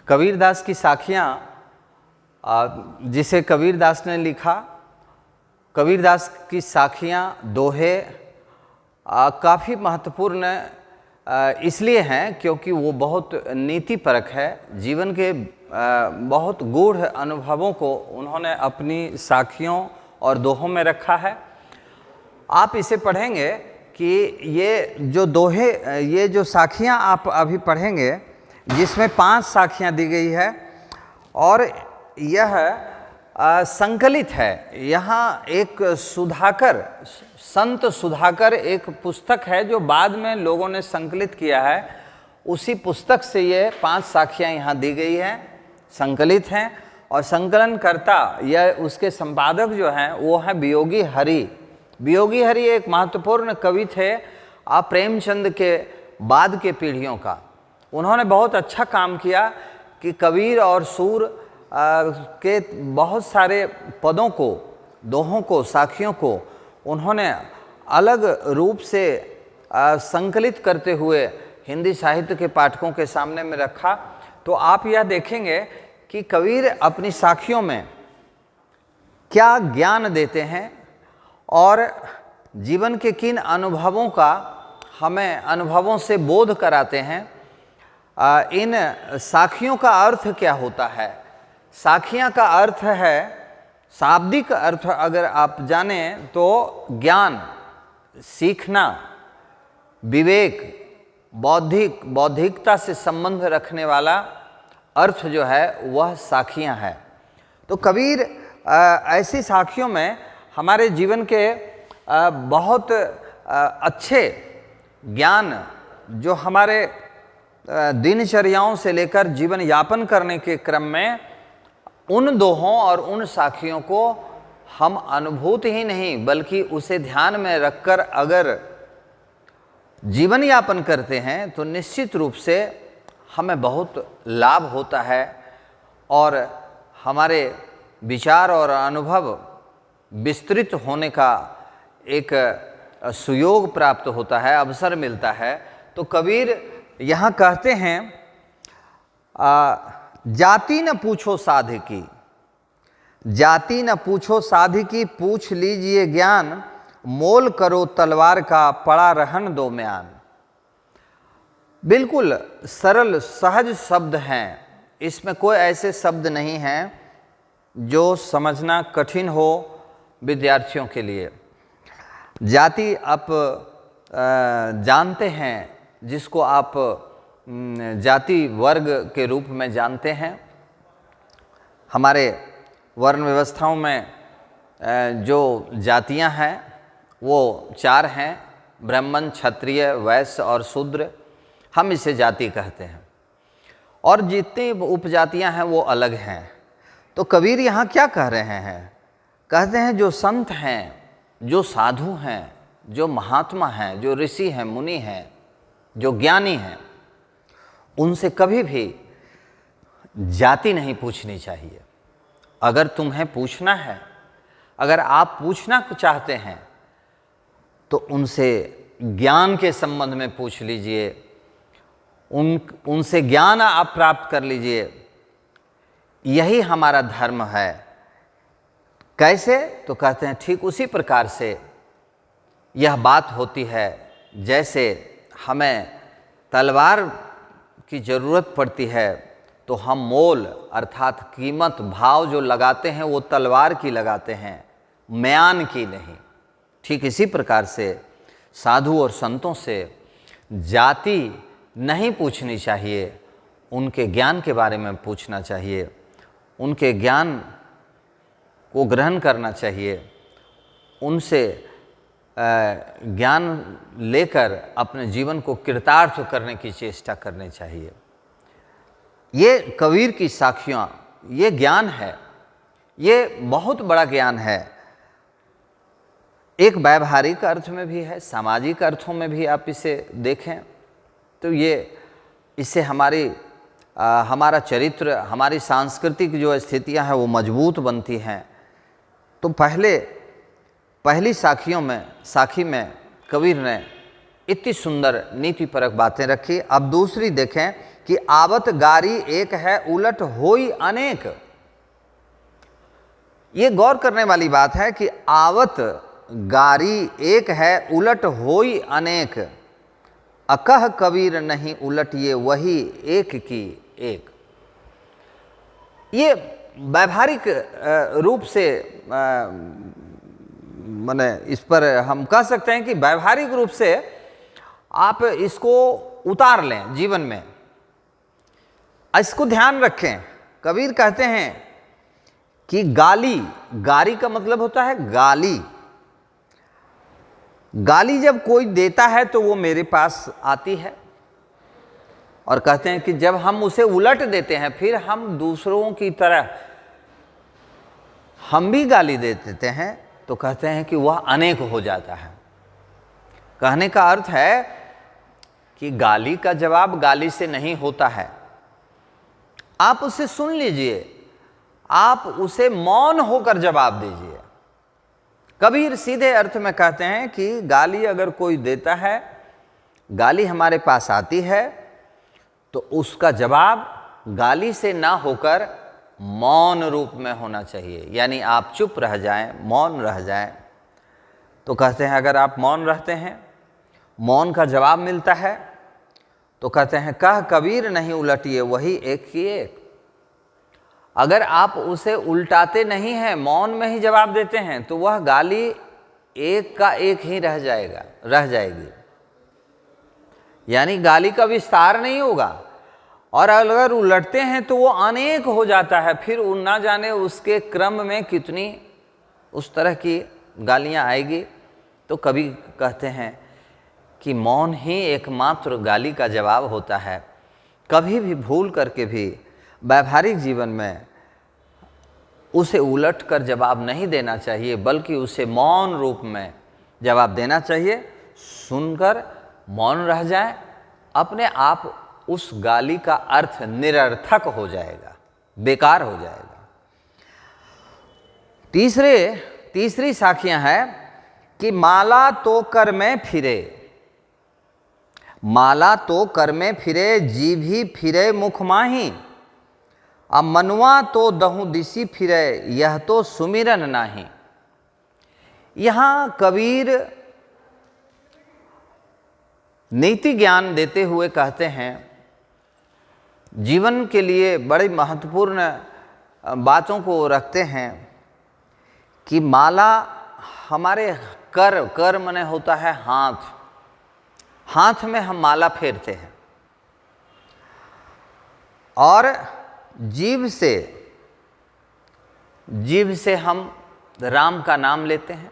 कबीरदास की साखियाँ, जिसे कबीरदास ने लिखा, कबीरदास की साखियाँ, दोहे काफ़ी महत्वपूर्ण इसलिए हैं क्योंकि वो बहुत नीतिपरक है। जीवन के बहुत गूढ़ अनुभवों को उन्होंने अपनी साखियों और दोहों में रखा है। आप इसे पढ़ेंगे कि ये जो दोहे, ये जो साखियाँ आप अभी पढ़ेंगे, जिसमें 5 साखियाँ दी गई है और यह संकलित है। यहाँ एक सुधाकर, संत सुधाकर एक पुस्तक है जो बाद में लोगों ने संकलित किया है। उसी पुस्तक से ये 5 साखियाँ यहाँ दी गई हैं, संकलित हैं। और संकलनकर्ता या उसके संपादक जो हैं वो हैं वियोगी हरि। वियोगी हरि एक महत्वपूर्ण कवि थे प्रेमचंद के बाद के पीढ़ियों का। उन्होंने बहुत अच्छा काम किया कि कबीर और सूर के बहुत सारे पदों को, दोहों को, साखियों को उन्होंने अलग रूप से संकलित करते हुए हिंदी साहित्य के पाठकों के सामने में रखा। तो आप यह देखेंगे कि कबीर अपनी साखियों में क्या ज्ञान देते हैं और जीवन के किन अनुभवों का हमें अनुभवों से बोध कराते हैं। इन साखियों का अर्थ क्या होता है? साखियाँ का अर्थ है, शाब्दिक अर्थ अगर आप जानें तो ज्ञान, सीखना, विवेक, बौद्धिकता से संबंध रखने वाला अर्थ जो है वह साखियाँ है। तो कबीर ऐसी साखियों में हमारे जीवन के बहुत अच्छे ज्ञान, जो हमारे दिनचर्याओं से लेकर जीवन यापन करने के क्रम में उन दोहों और उन साखियों को हम अनुभूति ही नहीं बल्कि उसे ध्यान में रखकर अगर जीवन यापन करते हैं तो निश्चित रूप से हमें बहुत लाभ होता है और हमारे विचार और अनुभव विस्तृत होने का एक सुयोग प्राप्त होता है, अवसर मिलता है। तो कबीर यहाँ कहते हैं, जाति न पूछो साधिकी, जाति न पूछो साधिकी, पूछ लीजिए ज्ञान, मोल करो तलवार का, पड़ा रहन दो म्यान। बिल्कुल सरल सहज शब्द हैं, इसमें कोई ऐसे शब्द नहीं हैं जो समझना कठिन हो विद्यार्थियों के लिए। जाति आप जानते हैं, जिसको आप जाति वर्ग के रूप में जानते हैं। हमारे वर्ण व्यवस्थाओं में जो जातियां हैं वो 4 हैं, ब्राह्मण, क्षत्रिय, वैश्य और शूद्र। हम इसे जाति कहते हैं और जितनी उपजातियां हैं वो अलग हैं। तो कबीर यहाँ क्या कह रहे हैं? कहते हैं जो संत हैं, जो साधु हैं, जो महात्मा हैं, जो ऋषि हैं, मुनि हैं, जो ज्ञानी हैं, उनसे कभी भी जाति नहीं पूछनी चाहिए। अगर तुम्हें पूछना है, अगर आप पूछना चाहते हैं तो उनसे ज्ञान के संबंध में पूछ लीजिए, उनसे ज्ञान आप प्राप्त कर लीजिए। यही हमारा धर्म है। कैसे? तो कहते हैं ठीक उसी प्रकार से यह बात होती है जैसे हमें तलवार की ज़रूरत पड़ती है तो हम मोल अर्थात कीमत, भाव जो लगाते हैं वो तलवार की लगाते हैं, म्यान की नहीं। ठीक इसी प्रकार से साधु और संतों से जाति नहीं पूछनी चाहिए, उनके ज्ञान के बारे में पूछना चाहिए, उनके ज्ञान को ग्रहण करना चाहिए, उनसे ज्ञान लेकर अपने जीवन को कृतार्थ करने की चेष्टा करनी चाहिए। ये कबीर की साखियाँ, ये ज्ञान है, ये बहुत बड़ा ज्ञान है। एक व्यावहारिक अर्थ में भी है, सामाजिक अर्थों में भी आप इसे देखें तो ये इससे हमारा चरित्र, हमारी सांस्कृतिक जो स्थितियां हैं वो मजबूत बनती हैं। तो पहली साखी में कबीर ने इतनी सुंदर नीतिपरक बातें रखी। अब दूसरी देखें कि आवत गारी एक है उलट होई अनेक। ये गौर करने वाली बात है कि आवत गारी एक है उलट होई अनेक, अकह कबीर नहीं उलट ये वही एक की एक। ये व्यावहारिक रूप से माने इस पर हम कह सकते हैं कि व्यावहारिक रूप से आप इसको उतार लें जीवन में, इसको ध्यान रखें। कबीर कहते हैं कि गाली, गारी का मतलब होता है गाली। गाली जब कोई देता है तो वो मेरे पास आती है, और कहते हैं कि जब हम उसे उलट देते हैं फिर हम दूसरों की तरह हम भी गाली दे देते हैं, तो कहते हैं कि वह अनेक हो जाता है। कहने का अर्थ है कि गाली का जवाब गाली से नहीं होता है। आप उसे सुन लीजिए, आप उसे मौन होकर जवाब दीजिए। कबीर सीधे अर्थ में कहते हैं कि गाली अगर कोई देता है, गाली हमारे पास आती है, तो उसका जवाब गाली से ना होकर मौन रूप में होना चाहिए, यानी आप चुप रह जाएं, मौन रह जाएं। तो कहते हैं अगर आप मौन रहते हैं, मौन का जवाब मिलता है, तो कहते हैं कह कबीर नहीं उलटिए वही एक की एक। अगर आप उसे उल्टाते नहीं हैं, मौन में ही जवाब देते हैं, तो वह गाली एक का एक ही रह जाएगी, यानी गाली का विस्तार नहीं होगा। और अगर उलटते हैं तो वो अनेक हो जाता है, फिर ना जाने उसके क्रम में कितनी उस तरह की गालियां आएगी। तो कभी कहते हैं कि मौन ही एकमात्र गाली का जवाब होता है। कभी भी भूल करके भी व्यावहारिक जीवन में उसे उलट कर जवाब नहीं देना चाहिए, बल्कि उसे मौन रूप में जवाब देना चाहिए। सुनकर मौन रह जाए, अपने आप उस गाली का अर्थ निरर्थक हो जाएगा, बेकार हो जाएगा। तीसरी साखियां है कि माला तो कर में फिरे, माला तो कर में फिरे जीभी फिरे मुख माही, अब मनुआ तो दहु दिसी फिरे यह तो सुमिरन नाही। यहां कबीर नीति ज्ञान देते हुए कहते हैं, जीवन के लिए बड़ी महत्वपूर्ण बातों को रखते हैं कि माला हमारे कर माने होता है हाथ, हाथ में हम माला फेरते हैं, और जीभ से हम राम का नाम लेते हैं।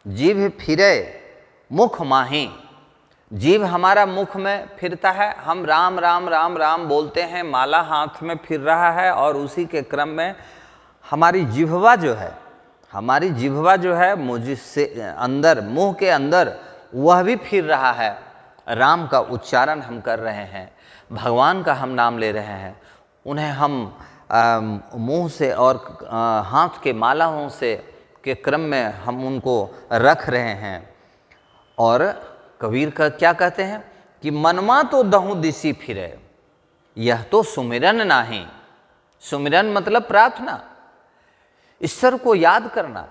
जीभ फिरे मुख माही, जीभ हमारा मुख में फिरता है, हम राम राम राम राम बोलते हैं, माला हाथ में फिर रहा है, और उसी के क्रम में हमारी जिह्वा जो है मुझसे अंदर, मुंह के अंदर, वह भी फिर रहा है। राम का उच्चारण हम कर रहे हैं, भगवान का हम नाम ले रहे हैं, उन्हें हम मुंह से और हाथ के मालाओं से के क्रम में हम उनको रख रहे हैं। और कबीर का क्या कहते हैं कि मनवा तो दहु दिसी फिरे यह तो सुमिरन नाही। सुमिरन मतलब प्रार्थना, ईश्वर को याद करना,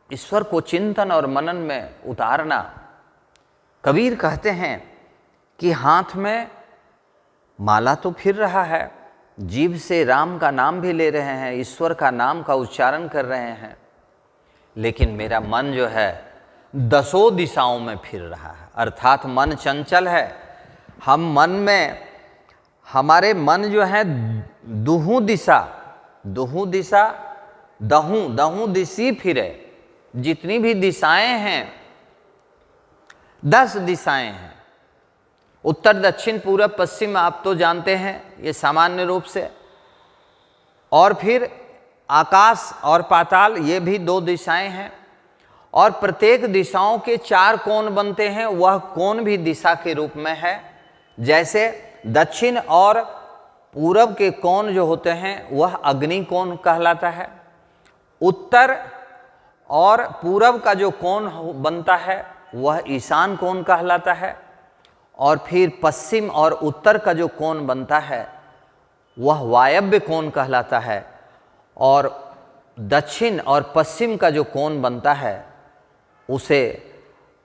ईश्वर को चिंतन और मनन में उतारना। कबीर कहते हैं कि हाथ में माला तो फिर रहा है, जीभ से राम का नाम भी ले रहे हैं, ईश्वर का नाम का उच्चारण कर रहे हैं, लेकिन मेरा मन जो है दसों दिशाओं में फिर रहा है, अर्थात मन चंचल है। हम मन में, हमारे मन जो है दुहु दिशा दहु दिशी फिरे, जितनी भी दिशाएं हैं 10 दिशाएं हैं, उत्तर दक्षिण पूरब पश्चिम आप तो जानते हैं ये सामान्य रूप से, और फिर आकाश और पाताल ये भी 2 दिशाएं हैं, और प्रत्येक दिशाओं के 4 कोण बनते हैं, वह कोण भी दिशा के रूप में है। जैसे दक्षिण और पूरब के कोण जो होते हैं वह अग्नि कोण कहलाता है, उत्तर और पूरब का जो कोण बनता है वह ईशान कोण कहलाता है, और फिर पश्चिम और उत्तर का जो कोण बनता है वह वायव्य कोण कहलाता है, और दक्षिण और पश्चिम का जो कोण बनता है उसे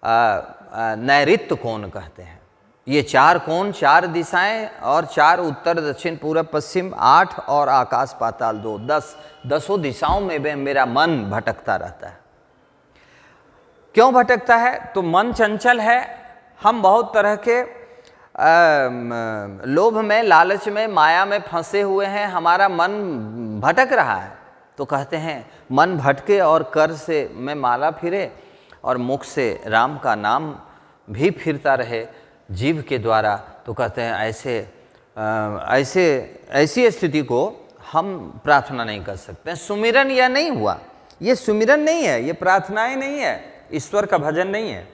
नैऋत्य कोण कहते हैं। ये 4 कोण, 4 दिशाएं और 4 उत्तर दक्षिण पूर्व पश्चिम, 8 और आकाश पाताल 2, 10, 10 दिशाओं में मेरा मन भटकता रहता है। क्यों भटकता है? तो मन चंचल है, हम बहुत तरह के लोभ में, लालच में, माया में फंसे हुए हैं, हमारा मन भटक रहा है। तो कहते हैं मन भटके और कर से में माला फिरे और मुख से राम का नाम भी फिरता रहे जीव के द्वारा। तो कहते हैं ऐसी स्थिति को हम प्रार्थना नहीं कर सकते। सुमिरन यह नहीं हुआ, ये सुमिरन नहीं है, ये प्रार्थनाएं नहीं है, ईश्वर का भजन नहीं है।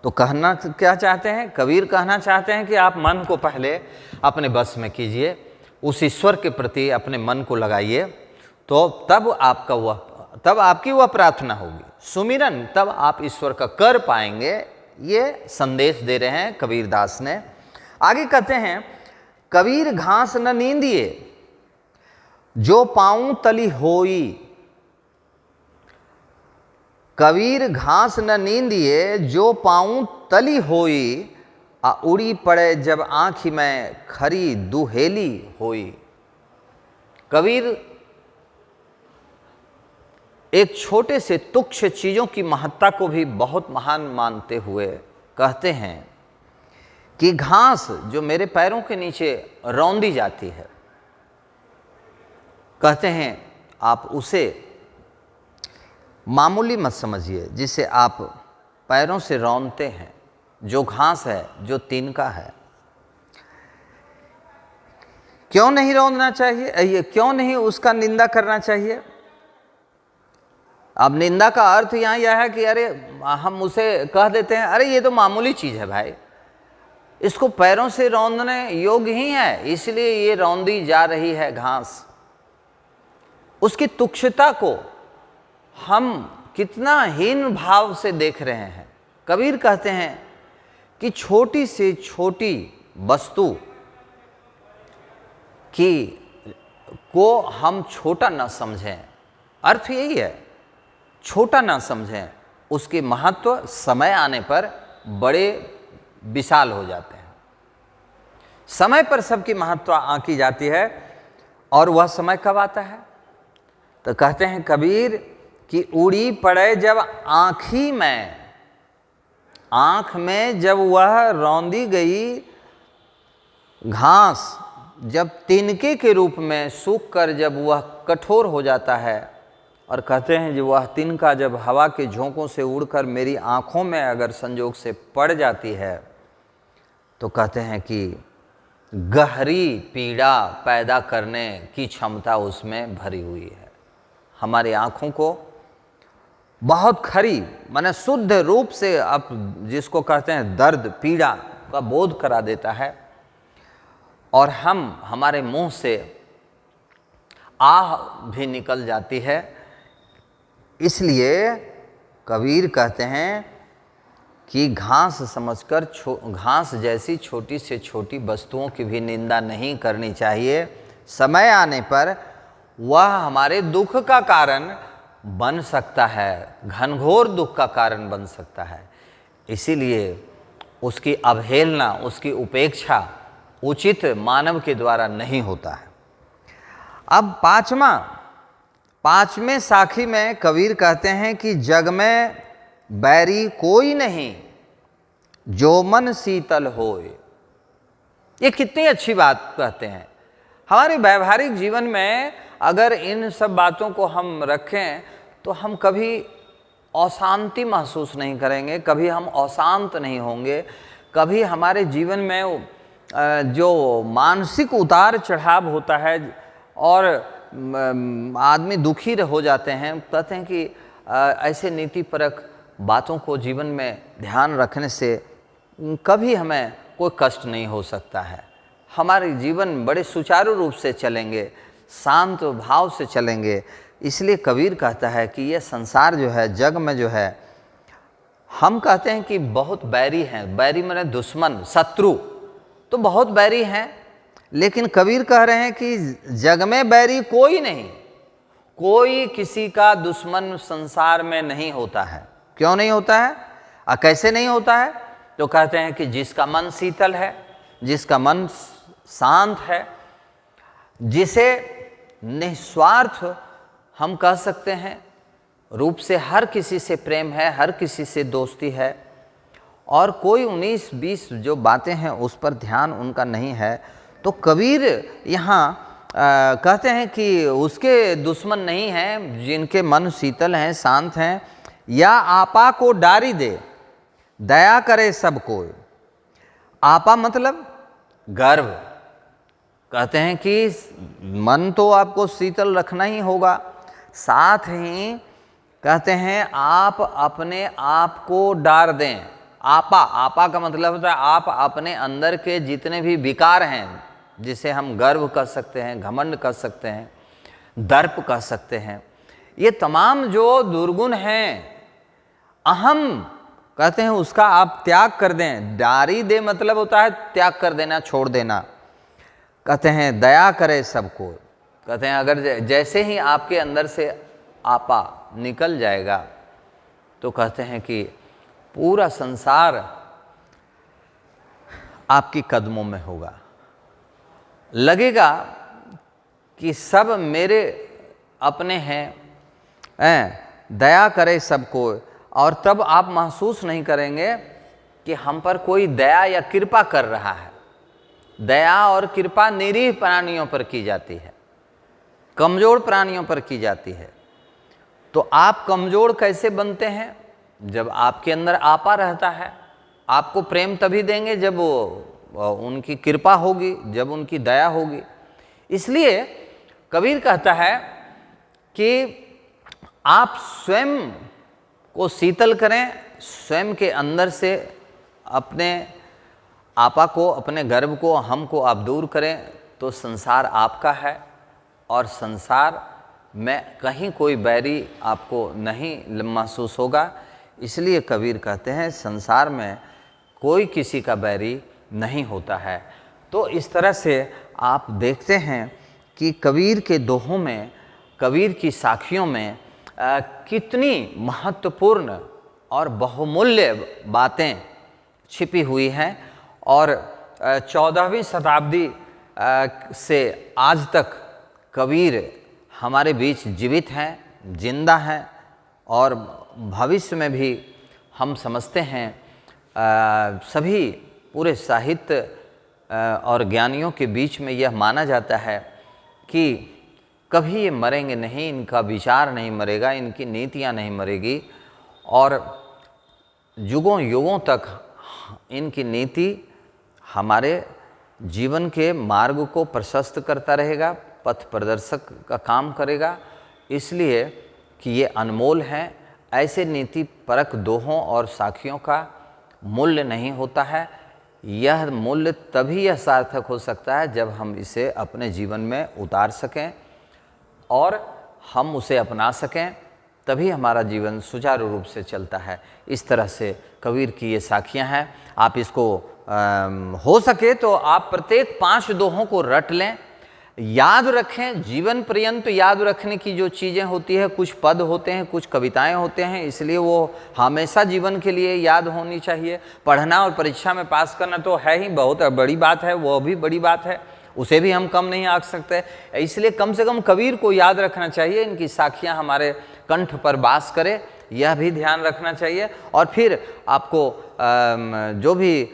तो कहना क्या चाहते हैं? कबीर कहना चाहते हैं कि आप मन को पहले अपने बस में कीजिए, उस ईश्वर के प्रति अपने मन को लगाइए, तो तब आपकी वह प्रार्थना होगी। सुमिरन तब आप ईश्वर का कर पाएंगे। ये संदेश दे रहे हैं कबीर दास ने। आगे कहते हैं कबीर घास न नींदिए जो पाऊं तली होई। कबीर घास न नींदिए जो पाऊं तली होई, आ उड़ी पड़े जब आँखी में खरी दुहेली होई। कबीर एक छोटे से तुच्छ चीज़ों की महत्ता को भी बहुत महान मानते हुए कहते हैं कि घास जो मेरे पैरों के नीचे रौंदी जाती है, कहते हैं आप उसे मामूली मत समझिए, जिसे आप पैरों से रौंदते हैं, जो घास है, जो तिनका है। क्यों नहीं रौंदना चाहिए? क्यों नहीं उसका निंदा करना चाहिए? अब निंदा का अर्थ यहाँ यह है कि अरे हम उसे कह देते हैं अरे ये तो मामूली चीज़ है भाई, इसको पैरों से रौंदने योग्य ही है, इसलिए ये रौंदी जा रही है घास। उसकी तुच्छता को हम कितना हीन भाव से देख रहे हैं। कबीर कहते हैं कि छोटी से छोटी वस्तु को हम छोटा न समझें। अर्थ यही है, छोटा ना समझें, उसके महत्व समय आने पर बड़े विशाल हो जाते हैं। समय पर सबकी महत्व आंकी जाती है, और वह समय कब आता है? तो कहते हैं कबीर कि उड़ी पड़े जब आँखी में, आँख में जब वह रौंदी गई घास, जब तिनके के रूप में सूख कर जब वह कठोर हो जाता है, और कहते हैं जो वह तिनका जब हवा के झोंकों से उड़कर मेरी आँखों में अगर संयोग से पड़ जाती है, तो कहते हैं कि गहरी पीड़ा पैदा करने की क्षमता उसमें भरी हुई है। हमारी आँखों को बहुत खरी माने शुद्ध रूप से अब जिसको कहते हैं दर्द, पीड़ा का बोध करा देता है, और हमारे मुंह से आह भी निकल जाती है। इसलिए कबीर कहते हैं कि घास समझकर घास जैसी छोटी से छोटी वस्तुओं की भी निंदा नहीं करनी चाहिए। समय आने पर वह हमारे दुख का कारण बन सकता है, घनघोर दुख का कारण बन सकता है। इसीलिए उसकी अवहेलना, उसकी उपेक्षा उचित मानव के द्वारा नहीं होता है। अब पांचवें साखी में कबीर कहते हैं कि जग में बैरी कोई नहीं जो मन शीतल होए। ये कितनी अच्छी बात कहते हैं। हमारे व्यवहारिक जीवन में अगर इन सब बातों को हम रखें तो हम कभी अशांति महसूस नहीं करेंगे, कभी हम अशांत नहीं होंगे, कभी हमारे जीवन में जो मानसिक उतार चढ़ाव होता है और आदमी दुखी हो जाते हैं। कहते हैं कि ऐसे नीतिपरक बातों को जीवन में ध्यान रखने से कभी हमें कोई कष्ट नहीं हो सकता है। हमारे जीवन बड़े सुचारू रूप से चलेंगे, शांत भाव से चलेंगे। इसलिए कबीर कहता है कि यह संसार जो है, जग में जो है, हम कहते हैं कि बहुत बैरी हैं, बैरी माने दुश्मन, शत्रु, तो बहुत बैरी हैं, लेकिन कबीर कह रहे हैं कि जग में बैरी कोई नहीं, कोई किसी का दुश्मन संसार में नहीं होता है। क्यों नहीं होता है और कैसे नहीं होता है? तो कहते हैं कि जिसका मन शीतल है, जिसका मन शांत है, जिसे निस्वार्थ हम कह सकते हैं रूप से हर किसी से प्रेम है, हर किसी से दोस्ती है, और कोई 19-20 जो बातें हैं उस पर ध्यान उनका नहीं है, तो कबीर यहाँ कहते हैं कि उसके दुश्मन नहीं हैं जिनके मन शीतल हैं, शांत हैं। या आपा को डारी दे, दया करे सबको। आपा मतलब गर्व। कहते हैं कि मन तो आपको शीतल रखना ही होगा, साथ ही कहते हैं आप अपने आप को डार दें। आपा, आपा का मतलब होता है आप अपने अंदर के जितने भी विकार हैं, जिसे हम गर्व कर सकते हैं, घमंड कर सकते हैं, दर्प कर सकते हैं, ये तमाम जो दुर्गुण हैं, अहम कहते हैं, उसका आप त्याग कर दें। डारी दे मतलब होता है त्याग कर देना, छोड़ देना। कहते हैं दया करे सबको। कहते हैं अगर जैसे ही आपके अंदर से आपा निकल जाएगा तो कहते हैं कि पूरा संसार आपके कदमों में होगा, लगेगा कि सब मेरे अपने हैं, दया करे सबको। और तब आप महसूस नहीं करेंगे कि हम पर कोई दया या कृपा कर रहा है। दया और कृपा निरीह प्राणियों पर की जाती है, कमज़ोर प्राणियों पर की जाती है। तो आप कमज़ोर कैसे बनते हैं? जब आपके अंदर आपा रहता है। आपको प्रेम तभी देंगे जब वो उनकी कृपा होगी, जब उनकी दया होगी। इसलिए कबीर कहता है कि आप स्वयं को शीतल करें, स्वयं के अंदर से अपने आपा को, अपने गर्व को, हम को आप दूर करें, तो संसार आपका है और संसार में कहीं कोई बैरी आपको नहीं महसूस होगा। इसलिए कबीर कहते हैं संसार में कोई किसी का बैरी नहीं होता है। तो इस तरह से आप देखते हैं कि कबीर के दोहों में, कबीर की साखियों में कितनी महत्वपूर्ण और बहुमूल्य बातें छिपी हुई हैं। और 14वीं शताब्दी से आज तक कबीर हमारे बीच जीवित हैं, जिंदा हैं, और भविष्य में भी हम समझते हैं सभी पूरे साहित्य और ज्ञानियों के बीच में यह माना जाता है कि कभी ये मरेंगे नहीं, इनका विचार नहीं मरेगा, इनकी नीतियाँ नहीं मरेगी, और युगों युगों तक इनकी नीति हमारे जीवन के मार्ग को प्रशस्त करता रहेगा, पथ प्रदर्शक का काम करेगा। इसलिए कि ये अनमोल हैं। ऐसे नीति परक दोहों और साखियों का मूल्य नहीं होता है। यह मूल्य तभी यह सार्थक हो सकता है जब हम इसे अपने जीवन में उतार सकें और हम उसे अपना सकें, तभी हमारा जीवन सुचारू रूप से चलता है। इस तरह से कबीर की ये साखियाँ हैं। आप इसको हो सके तो आप प्रत्येक 5 दोहों को रट लें, याद रखें, जीवन पर्यंत याद रखने की जो चीज़ें होती है, कुछ पद होते हैं, कुछ कविताएं होते हैं, इसलिए वो हमेशा जीवन के लिए याद होनी चाहिए। पढ़ना और परीक्षा में पास करना तो है ही बहुत बड़ी बात है, वो भी बड़ी बात है, उसे भी हम कम नहीं आंक सकते। इसलिए कम से कम कबीर को याद रखना चाहिए, इनकी साखियाँ हमारे कंठ पर वास करे, यह भी ध्यान रखना चाहिए। और फिर आपको जो भी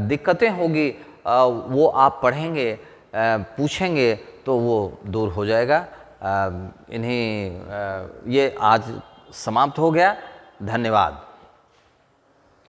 दिक्कतें होगी वो आप पढ़ेंगे, पूछेंगे तो वो दूर हो जाएगा। ये आज समाप्त हो गया। धन्यवाद।